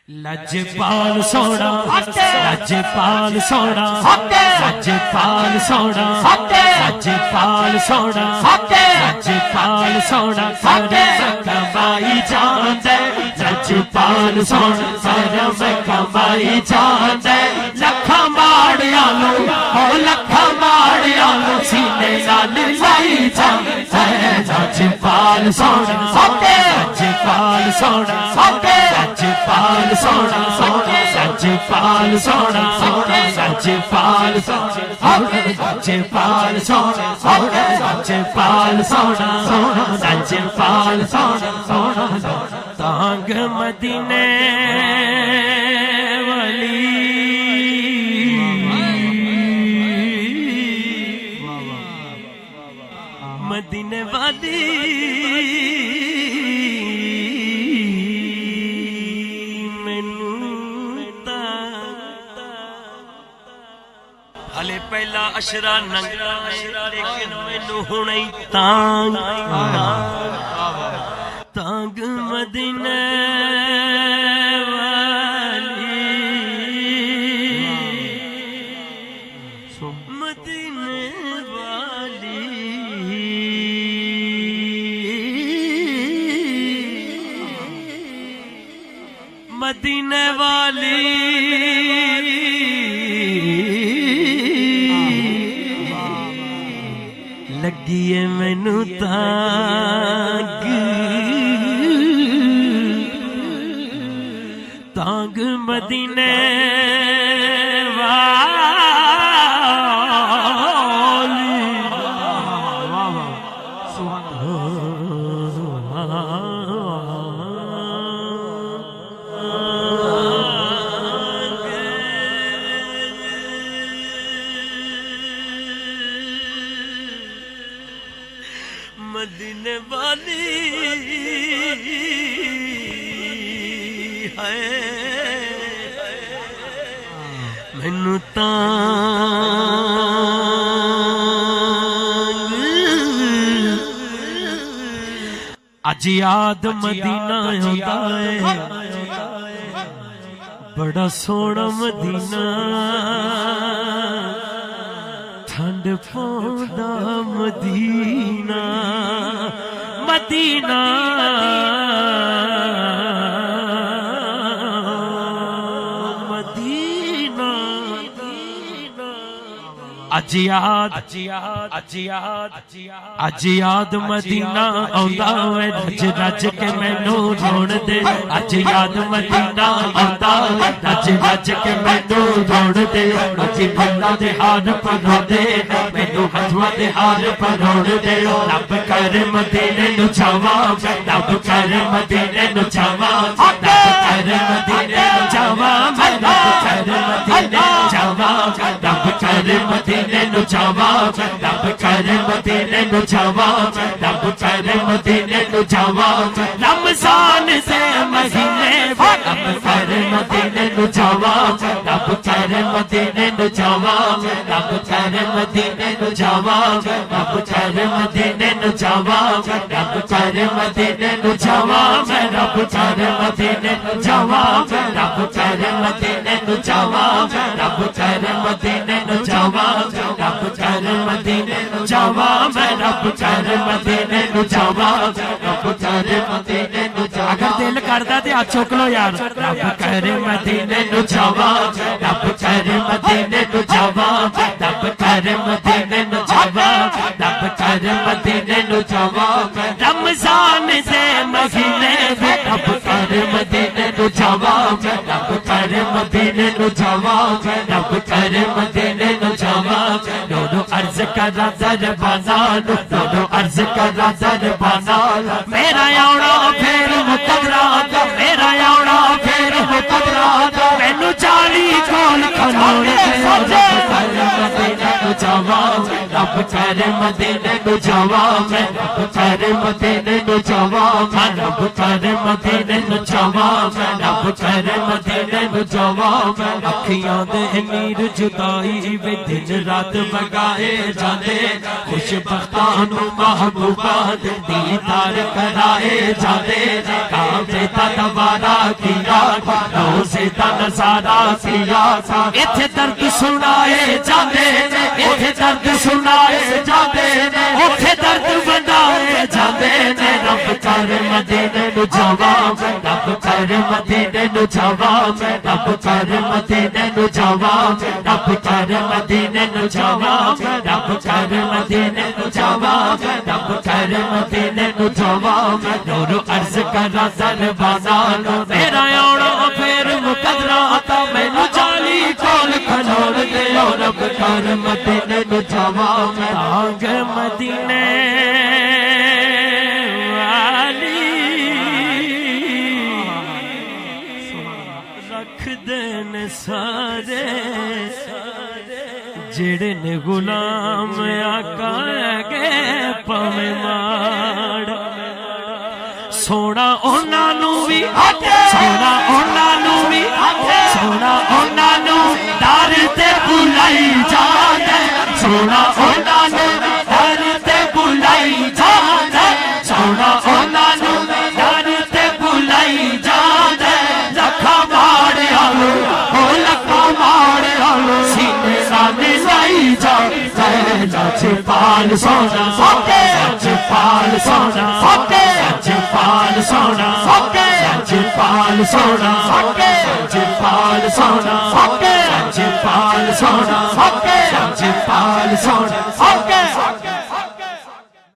لجپال سونا لجپال سونا لجپال سونا لجپال سونا لجپال سونا کمائی جان دے لجپال سونا سر کمائی جان دے لکھا ماڑیاں لو لکھا ماڑیاں لو سینے نال لائی جان دے لجپال سونا لجپال سونا لجپال سونا لجپال سونا لجپال سونا لجپال سونا لجپال سونا لجپال سونا تانگ مدینے والی مدینے والی ہلے پہلا اشرا ننگا لیکن مینوں ہنے تانگ تانگ مدینے والی مدینے والی مدینے والی لگی ہے مینوں تانگ تانگ مدینے والی مدینے والی ہے مینوں تانگ اج یاد مدینہ آندا ہے بڑا سوہنا مدینہ ٹھنڈ پوندا مدینہ مدینہ مدینہ اج یاد مدینہ آندا ہے رج رج کے مینوں روڑ دے اج یاد مدینہ آندا ہے رج رج کے مینوں روڑ دے اج بندہ دے ہار پرو دے مینوں ہتھواں دے ہار پرو دے رب کر مدینے نوں جاواں رب کر مدینے نوں جاواں رب کر مدینے نوں جاواں رب کر مدینے نوں جاواں رب کر مدینے نوں جاواں رب کر مدینے نوں جاواں رب کر مدینے نوں جاواں رمضان سے مہینے رب کر مدینے نوں جاواں رب کر مدینے نوں جاواں رب کر مدینے نوں جاواں رب کر مدینے نوں جاواں رب کر مدینے نوں جاواں رب کر مدینے نوں جاواں رب کر مدینے نوں جاواں رب کر مدینے نوں جاواں رب کر مدینے نوں جاواں رب کر مدینے نوں جاواں رب کر مدینے نوں جاواں اگر دل کردا تے ہاتھ چک لو یار رب کر مدینے نوں جاواں رب کر مدینے نوں جاواں رب کر مدینے نوں جاواں رب کر مدینے نوں جاواں رمضان دے مہینے رب کر مدینے نوں جاواں رب کر مدینے نوں جاواں رب کر مدینے نوں جاواں دونوں عرض کرا دربانا دونوں عرض کرا دربانا میرا آنا پھر مقدرہ میرا آنا پھر مقدرہ مینوں چالی کول کھلونے رب کر مدینے نوں جاواں رب کر مدینے نوں جاواں رب کر مدینے نوں نو جاواں میں رب کر مدینے نو جاواں میں رب کر مدینے نو جاواں میں اکھیاں دے امیر جدائی وچ دن رات بگائے جاندے خوش بختاں نو محبوباں دے دیدار کرائے جاندے کعبے دا دوارا کیا روزے دا نظارہ کیا ایتھے درد سنائے جاندے ایتھے درد سنائے جاندے اوتھے درد ونڈائے جاندے نے رب کر مدینے نو جاواں رب کر مدینے نو جاواں رب کر مدینے نو جاواں رب کر مدینے نو جاواں رب کر مدینے نو جاواں رب کر مدینے نو جاواں نور عرض کرا دربانا میرا آنا پھر مقدرہ آتا مینوں جالی کول کھلوڑ دے رب کر مدینے نو جاواں آگ مدینے رکھ دین سارے جڑے نے غلام آقا گے پاویں ماڑ سونا انہاں نو وی سونا انہاں نو وی سونا انہاں نو دار تے بلائی جاندے سونا انہاں نو دار تے بلائی جاندے سونا انہاں نو دار تے بلائی جاندے لکھا ماڑے آلو او لکھا ماڑے آلو سینے سانے لائی جاندے سچ پال سونا سچ پال سونا سچ پال سونا سچ پال سونا سچ پال سونا سچ پال سونا سچ پال سونا